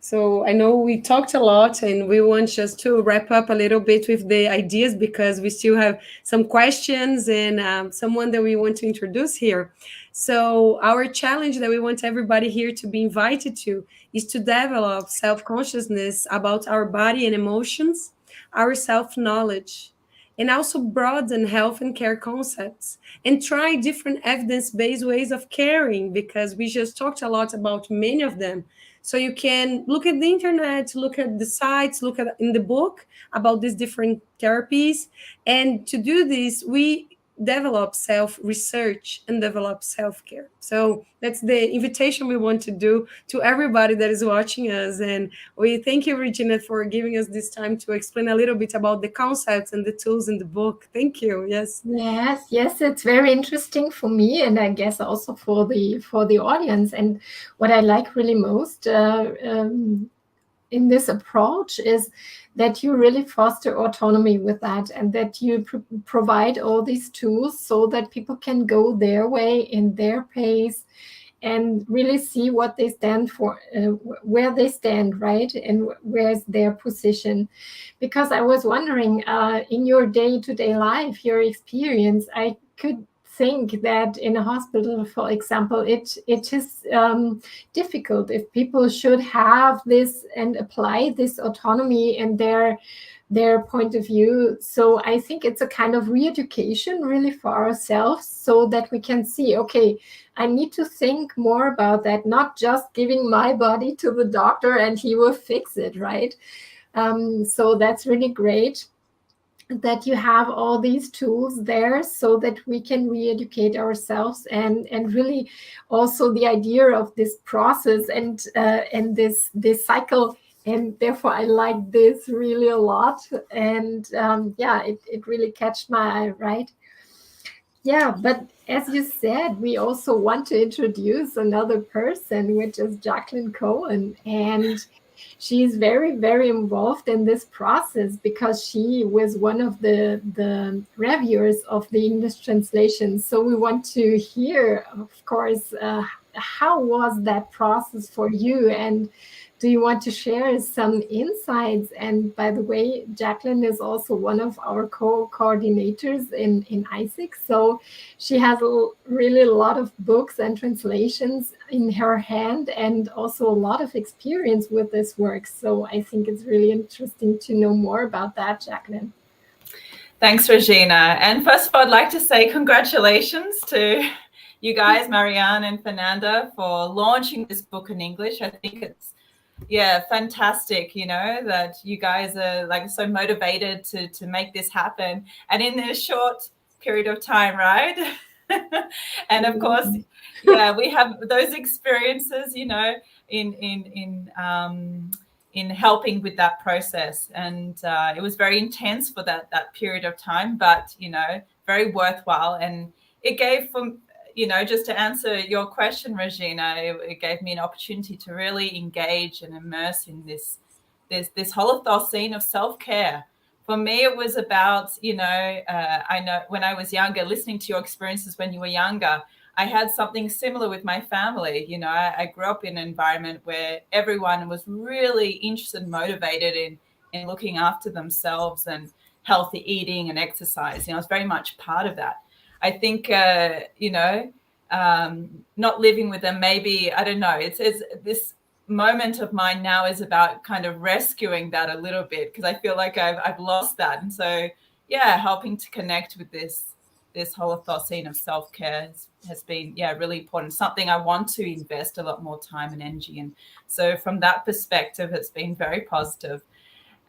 B: So I know we talked a lot, and we want just to wrap up a little bit with the ideas because we still have some questions and someone that we want to introduce here. So our challenge that we want everybody here to be invited to is to develop self-consciousness about our body and emotions, our self-knowledge, and also broaden health and care concepts and try different evidence-based ways of caring because we just talked a lot about many of them. So you can look at the internet, look at the sites, look at in the book about these different therapies. And to do this, we develop self-research and develop self-care. So that's the invitation we want to do to everybody that is watching us. And we thank you, Regina, for giving us this time to explain a little bit about the concepts and the tools in the book. Thank you. Yes.
A: Yes, it's very interesting for me, and I guess also for the audience. And what I like really most in this approach is that you really foster autonomy with that, and that you provide all these tools so that people can go their way in their pace and really see what they stand for, where they stand, right? And where's their position. Because I was wondering, in your day-to-day life, your experience, I could think that in a hospital, for example, it is difficult if people should have this and apply this autonomy in their point of view. So I think it's a kind of re-education really for ourselves so that we can see, okay, I need to think more about that, not just giving my body to the doctor and he will fix it, right? So that's really great that you have all these tools there so that we can re-educate ourselves, and really also the idea of this process and this cycle. And therefore I like this really a lot. And it really catched my eye, right? Yeah, but as you said, we also want to introduce another person, which is Jaclyn Cohen. And she's very, very involved in this process because she was one of the reviewers of the English translation. So we want to hear, of course, how was that process for you? And do you want to share some insights? And by the way, Jaclyn is also one of our co-coordinators in ISIC. So she has really a lot of books and translations in her hand, and also a lot of experience with this work. So I think it's really interesting to know more about that, Jaclyn.
D: Thanks, Regina. And first of all, I'd like to say congratulations to you guys, Mariana and Fernanda, for launching this book in English. I think it's fantastic, that you guys are like so motivated to make this happen, and in a short period of time, right? And of course, yeah, we have those experiences, you know, in helping with that process. And it was very intense for that period of time, but, you know, very worthwhile. And it gave, you know, just to answer your question, Regina, it gave me an opportunity to really engage and immerse in this Holocaust of self-care. For me, it was about, you know, I know when I was younger, listening to your experiences when you were younger, I had something similar with my family. You know, I grew up in an environment where everyone was really interested and motivated in looking after themselves and healthy eating and exercise. You know, I was very much part of that. I think, you know, not living with them, maybe, I don't know, it's this moment of mine now is about kind of rescuing that a little bit, because I feel like I've lost that. And so, yeah, helping to connect with this Holocaust of self-care has been, yeah, really important, something I want to invest a lot more time and energy in. So from that perspective, it's been very positive.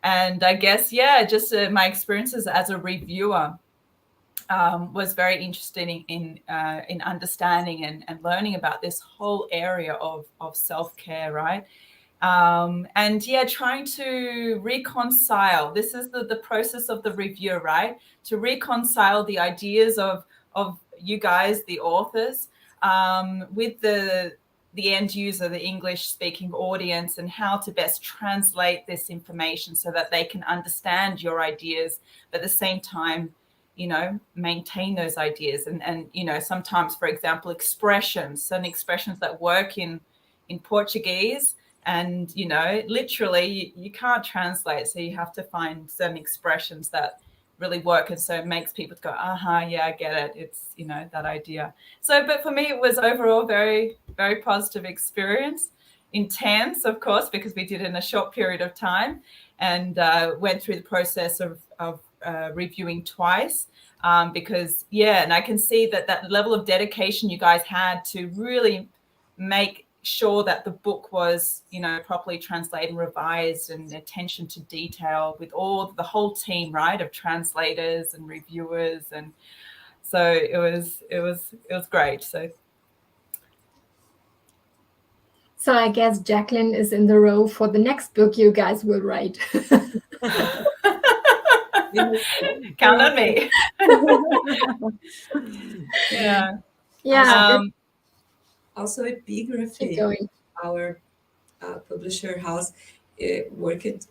D: And I guess, yeah, just my experiences as a reviewer was very interesting in understanding and learning about this whole area of self-care, right? And yeah, trying to reconcile, this is the process of the review, right? To reconcile the ideas of you guys, the authors, with the end user, the English speaking audience, and how to best translate this information so that they can understand your ideas, but at the same time, you know, maintain those ideas. And you know, sometimes, for example, certain expressions that work in Portuguese, and, you know, literally you can't translate. So you have to find certain expressions that really work. And so it makes people go, yeah, I get it. It's, you know, that idea. So, but for me, it was overall very, very positive experience. Intense, of course, because we did it in a short period of time, and went through the process of reviewing twice, because, yeah, and I can see that level of dedication you guys had to really make sure that the book was, you know, properly translated and revised, and attention to detail with the whole team, right, of translators and reviewers. And so it was great.
A: So I guess Jaclyn is in the row for the next book you guys will write.
D: Count on me. Yeah.
A: Yeah.
C: Also, Epigrafe, our publisher house, worked it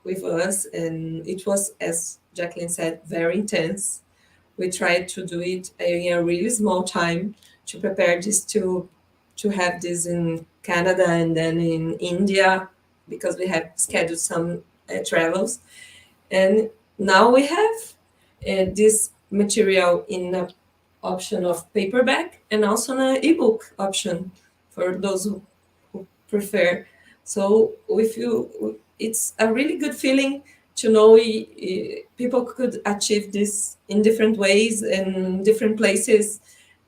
C: with us, and it was, as Jaclyn said, very intense. We tried to do it in a really small time to prepare this to have this in Canada and then in India, because we had scheduled some travels. And now we have this material in an option of paperback and also an ebook option for those who prefer. So we feel it's a really good feeling to know people could achieve this in different ways and different places,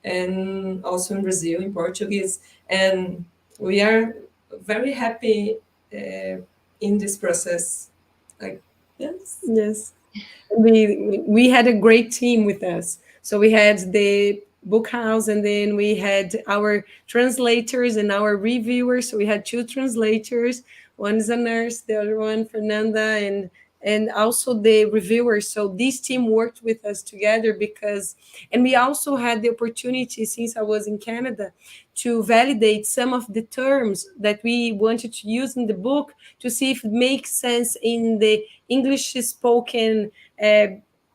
C: and also in Brazil, in Portuguese. And we are very happy in this process.
B: Yes. We had a great team with us. So we had the book house, and then we had our translators and our reviewers. So we had 2 translators. One is a nurse, the other one, Fernanda, and also the reviewers. So this team worked with us together and we also had the opportunity, since I was in Canada, to validate some of the terms that we wanted to use in the book to see if it makes sense in the English spoken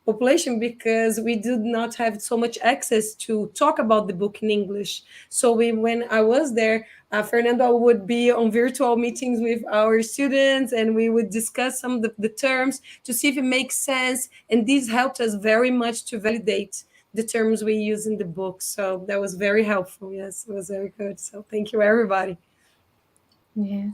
B: population, because we did not have so much access to talk about the book in English. So when I was there, Fernanda would be on virtual meetings with our students, and we would discuss some of the terms to see if it makes sense. And this helped us very much to validate the terms we use in the book. So that was very helpful. Yes, it was very good. So thank you, everybody.
A: Yeah,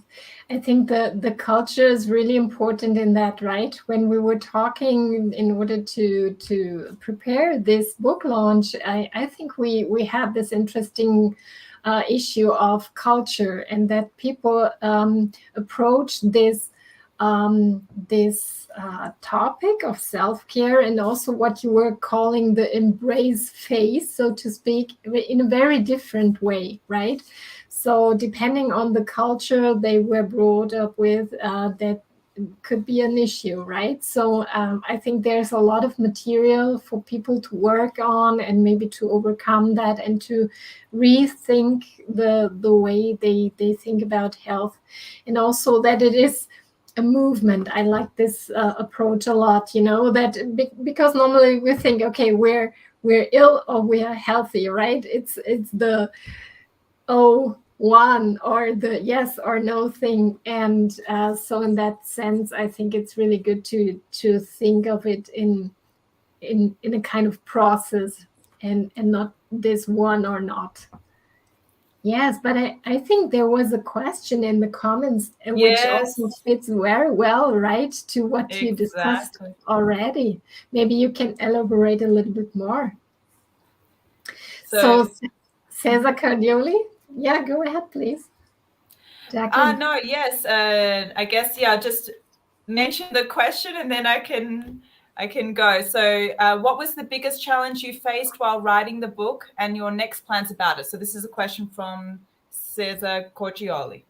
A: I think the culture is really important in that, right? When we were talking in order to prepare this book launch, I think we have this interesting issue of culture, and that people approach this this topic of self-care, and also what you were calling the embrace phase, so to speak, in a very different way, right? So depending on the culture they were brought up with, that could be an issue, right? So I think there's a lot of material for people to work on, and maybe to overcome that, and to rethink the way they think about health, and also that it is a movement. I like this approach a lot, that because normally we think, okay, we're ill or we are healthy, right? It's the one or the yes or no thing. And so in that sense, I think it's really good to think of it in a kind of process, and not this one or not. Yes, but I think there was a question in the comments, which also fits very well, right, to what you discussed already. Maybe you can elaborate a little bit more. So Cesar Cardioli, yeah, go ahead, please. Jaclyn.
D: No, yes. I guess, just mention the question and then I can go. So what was the biggest challenge you faced while writing the book, and your next plans about it? So this is a question from Cesar Corgioli.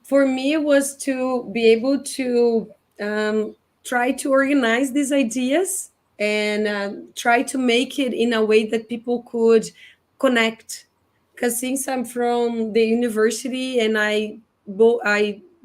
B: For me, it was to be able to try to organize these ideas and try to make it in a way that people could connect. Because since I'm from the university and I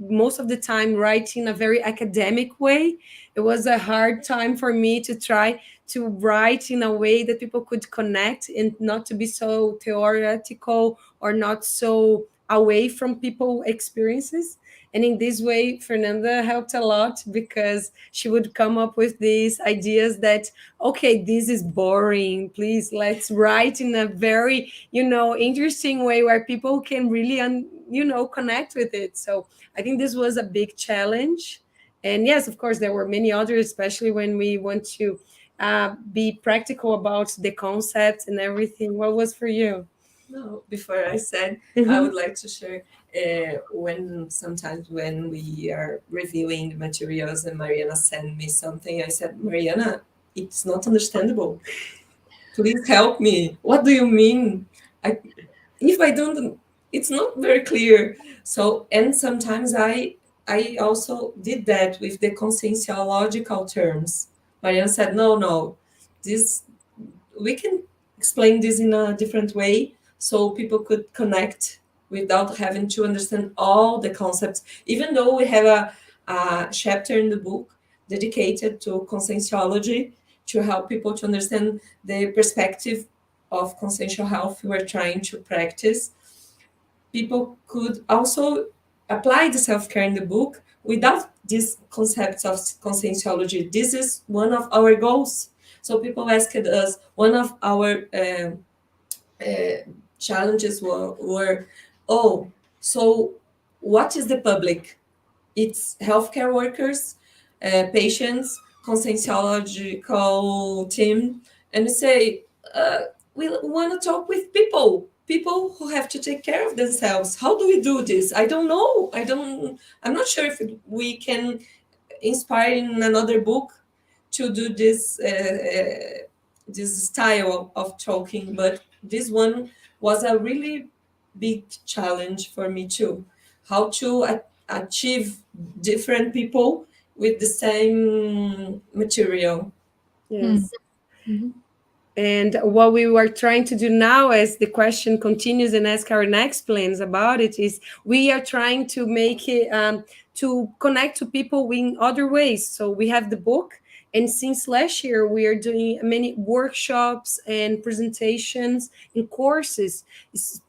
B: most of the time write in a very academic way, it was a hard time for me to try to write in a way that people could connect, and not to be so theoretical or not so away from people's experiences. And in this way, Fernanda helped a lot, because she would come up with these ideas that, okay, this is boring. Please, let's write in a very, interesting way where people can really, connect with it. So I think this was a big challenge. And yes, of course, there were many others, especially when we want to be practical about the concepts and everything. What was for you?
C: No, before I said, I would like to share sometimes when we are reviewing the materials and Mariana sent me something, I said, Mariana, it's not understandable. Please help me. What do you mean? If I don't, it's not very clear. So, and sometimes I also did that with the consensuological terms. Mariana said, no, this, we can explain this in a different way, so people could connect without having to understand all the concepts. Even though we have a chapter in the book dedicated to consensuology, to help people to understand the perspective of consensual health we're trying to practice, people could also apply the self-care in the book without these concepts of consensuology. This is one of our goals. So people asked us, one of our challenges were, so what is the public? It's healthcare workers, patients, consensuological team, and we say, we want to talk with people who have to take care of themselves. How do we do this? I don't know. I'm not sure if we can inspire in another book to do this this style of talking, but this one was a really big challenge for me too. How to achieve different people with the same material.
B: Yes. And what we were trying to do now, as the question continues and as Karen explains about it, is we are trying to make it to connect to people in other ways. So we have the book, and since last year we are doing many workshops and presentations and courses,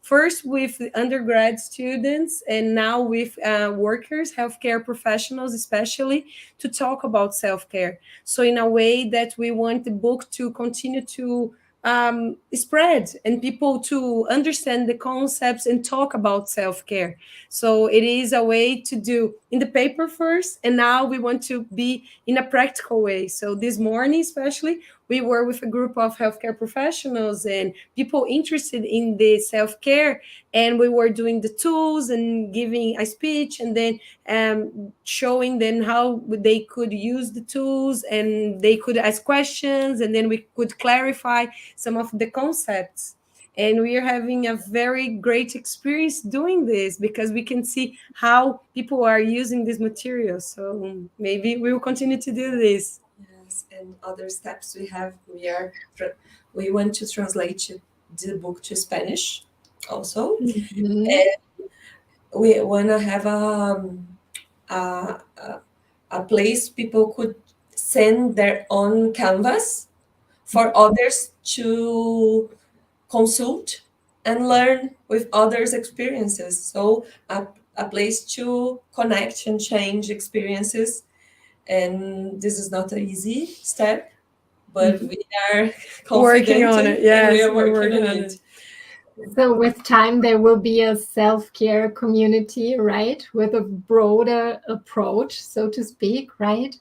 B: first with undergrad students and now with workers, healthcare professionals especially, to talk about self-care. So in a way that we want the book to continue to spread and people to understand the concepts and talk about self-care. So it is a way to do in the paper first, and now we want to be in a practical way. So this morning especially, we were with a group of healthcare professionals and people interested in the self-care, and we were doing the tools and giving a speech, and then showing them how they could use the tools, and they could ask questions, and then we could clarify some of the concepts. And we are having a very great experience doing this because we can see how people are using these materials. So maybe we will continue to do this.
C: Yes, and other steps we want to translate the book to Spanish also.
A: Mhm.
C: And we want to have a place people could send their own canvas for others to consult and learn with others' experiences. So a place to connect and change experiences. And this is not an easy step, but we are
B: Working
C: confident
B: on it. Yes,
C: and we are
B: we're
C: working on
B: on
C: it.
A: So with time, there will be a self-care community, right? With a broader approach, so to speak, right?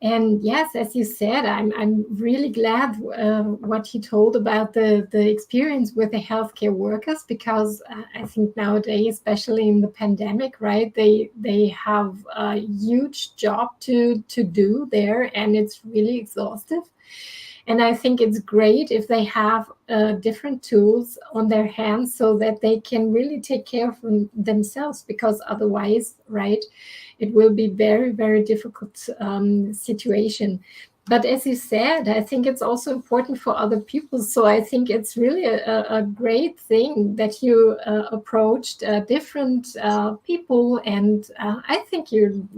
A: And yes, as you said, I'm really glad what he told about the experience with the healthcare workers, because I think nowadays, especially in the pandemic, right, they have a huge job to do there, and it's really exhaustive. And I think it's great if they have different tools on their hands so that they can really take care of themselves, because otherwise, right, it will be very, very difficult situation. But as you said, I think it's also important for other people. So I think it's really a great thing that you approached different people. And I think you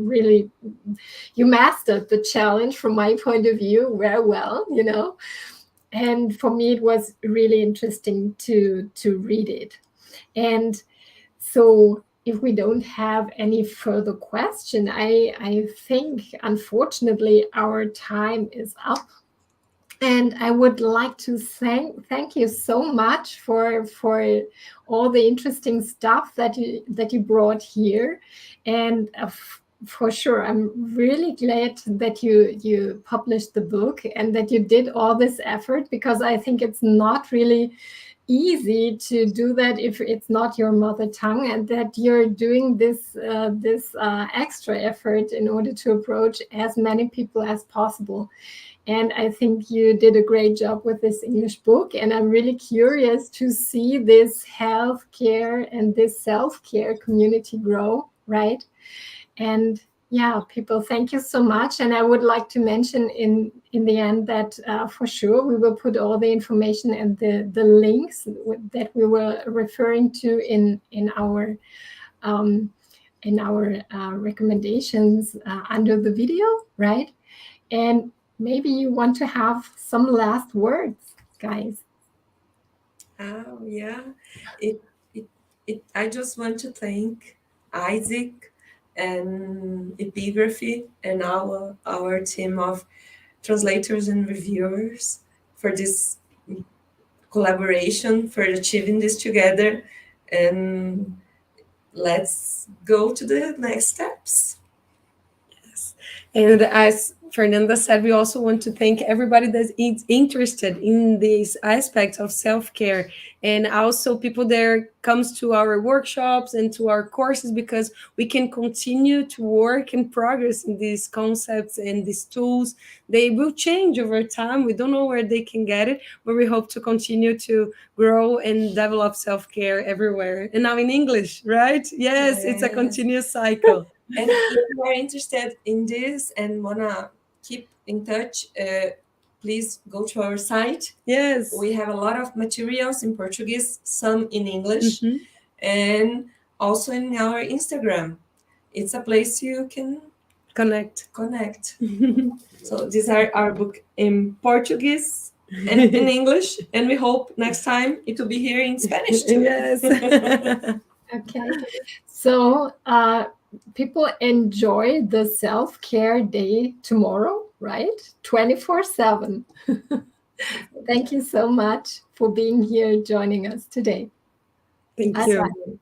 A: mastered the challenge from my point of view very well, you know. And for me, it was really interesting to read it. And so if we don't have any further question, I think, unfortunately, our time is up. And I would like to thank you so much for all the interesting stuff that you brought here. And for sure, I'm really glad that you published the book and that you did all this effort, because I think it's not really easy to do that if it's not your mother tongue, and that you're doing this extra effort in order to approach as many people as possible. And I think you did a great job with this English book, and I'm really curious to see this healthcare and this self-care community grow, right? And yeah, people, thank you so much. And I would like to mention in the end that for sure we will put all the information and the links that we were referring to in our recommendations under the video, right? And maybe you want to have some last words, guys.
C: Oh yeah, I just want to thank Isaac and Epigraphy and our team of translators and reviewers for this collaboration, for achieving this together. And let's go to the next steps.
B: Yes. And as Fernanda said, we also want to thank everybody that is interested in this aspect of self-care, and also people that comes to our workshops and to our courses, because we can continue to work and progress in these concepts and these tools. They will change over time. We don't know where they can get it, but we hope to continue to grow and develop self-care everywhere. And now in English, right? Yes, it's a continuous cycle.
C: And if you are interested in this and wanna keep in touch, please go to our site.
B: Yes.
C: We have a lot of materials in Portuguese, some in English, and also in our Instagram. It's a place you can
B: connect.
C: So these are our book in Portuguese and in English, and we hope next time it will be here in Spanish too.
B: Yes.
A: Okay. So people enjoy the self-care day tomorrow, right? 24/7. Thank you so much for being here, joining us today.
B: Thank
A: Bye.
B: you.